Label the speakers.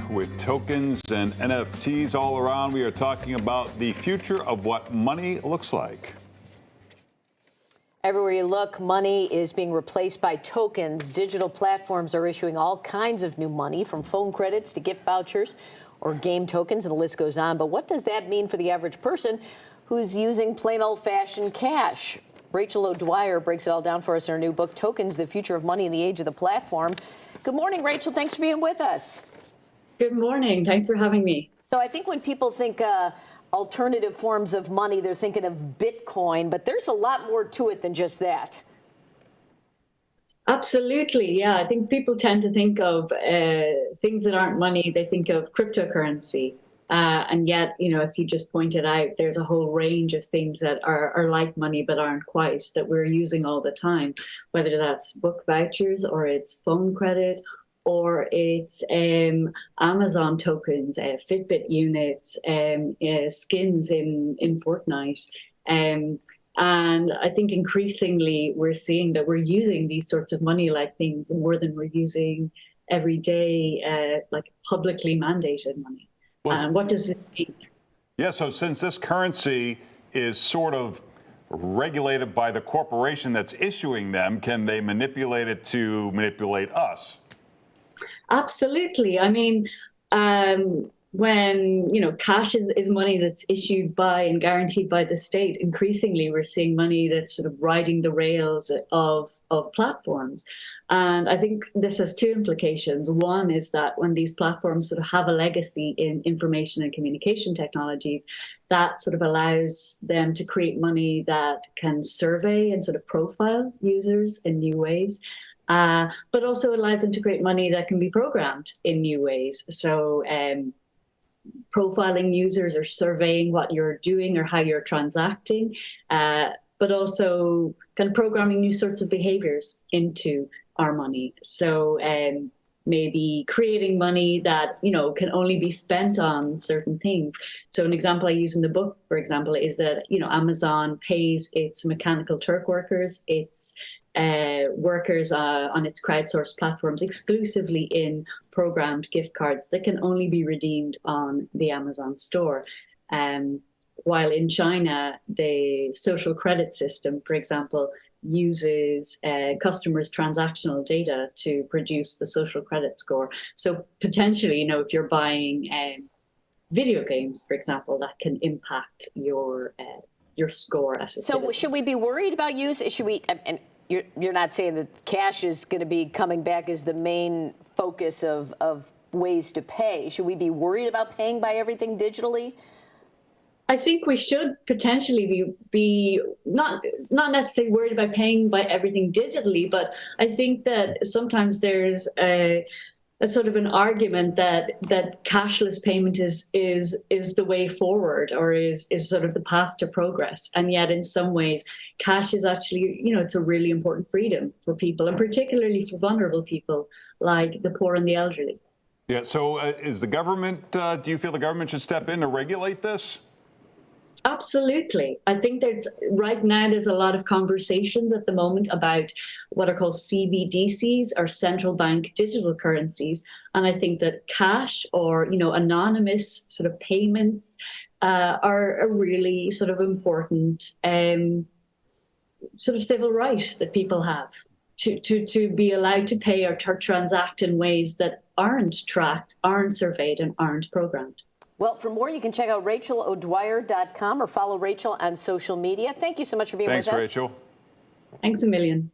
Speaker 1: with tokens and NFTs all around. We are talking about the future of what money looks like.
Speaker 2: Everywhere you look, money is being replaced by tokens. Digital platforms are issuing all kinds of new money, from phone credits to gift vouchers or game tokens, and the list goes on. But what does that mean for the average person who's using plain old-fashioned cash? Rachel O'Dwyer breaks it all down for us in her new book, Tokens, the Future of Money in the Age of the Platform. Good morning, Rachel. Thanks for being with us.
Speaker 3: Good morning. Thanks for having me.
Speaker 2: So I think when people think alternative forms of money, they're thinking of Bitcoin, but there's a lot more to it than just that.
Speaker 3: Absolutely. Yeah, I think people tend to think of things that aren't money. They think of cryptocurrency. And yet, you know, as you just pointed out, there's a whole range of things that are like money but aren't quite, that we're using all the time, whether that's book vouchers or it's phone credit or it's Amazon tokens, Fitbit units, skins in Fortnite. And I think increasingly we're seeing that we're using these sorts of money-like things more than we're using everyday, like publicly mandated money. What does it mean?
Speaker 1: Yeah, so since this currency is sort of regulated by the corporation that's issuing them, can they manipulate it to manipulate us?
Speaker 3: Absolutely. I mean, when, you know, cash is money that's issued by and guaranteed by the state, increasingly we're seeing money that's sort of riding the rails of platforms. And I think this has two implications. One is that when these platforms sort of have a legacy in information and communication technologies, that sort of allows them to create money that can survey and sort of profile users in new ways. But also allows them to create money that can be programmed in new ways. So profiling users or surveying what you're doing or how you're transacting, but also kind of programming new sorts of behaviors into our money. So maybe creating money that, you know, can only be spent on certain things. So an example I use in the book, for example, is that, you know, Amazon pays its Mechanical Turk workers, its workers on its crowdsourced platforms exclusively in programmed gift cards that can only be redeemed on the Amazon store. While in China, the social credit system, for example, uses customers' transactional data to produce the social credit score. So potentially, you know, if you're buying video games, for example, that can impact your score as a citizen.
Speaker 2: So should we be worried about use? Should we? And you're not saying that cash is going to be coming back as the main focus of ways to pay. Should we be worried about paying by everything digitally?
Speaker 3: I think we should potentially be not necessarily worried about paying by everything digitally, but I think that sometimes there's a sort of an argument that cashless payment is the way forward, or is sort of the path to progress. And yet in some ways, cash is actually, you know, it's a really important freedom for people, and particularly for vulnerable people like the poor and the elderly.
Speaker 1: Yeah, so is the government, do you feel the government should step in to regulate this?
Speaker 3: Absolutely. I think right now there's a lot of conversations at the moment about what are called CBDCs, or central bank digital currencies. And I think that cash, or, you know, anonymous sort of payments are a really sort of important sort of civil right that people have to be allowed to pay or to transact in ways that aren't tracked, aren't surveyed, and aren't programmed.
Speaker 2: Well, for more, you can check out RachelO'Dwyer.com or follow Rachel on social media. Thank you so much for being with us.
Speaker 1: Thanks, Rachel.
Speaker 3: Thanks a million.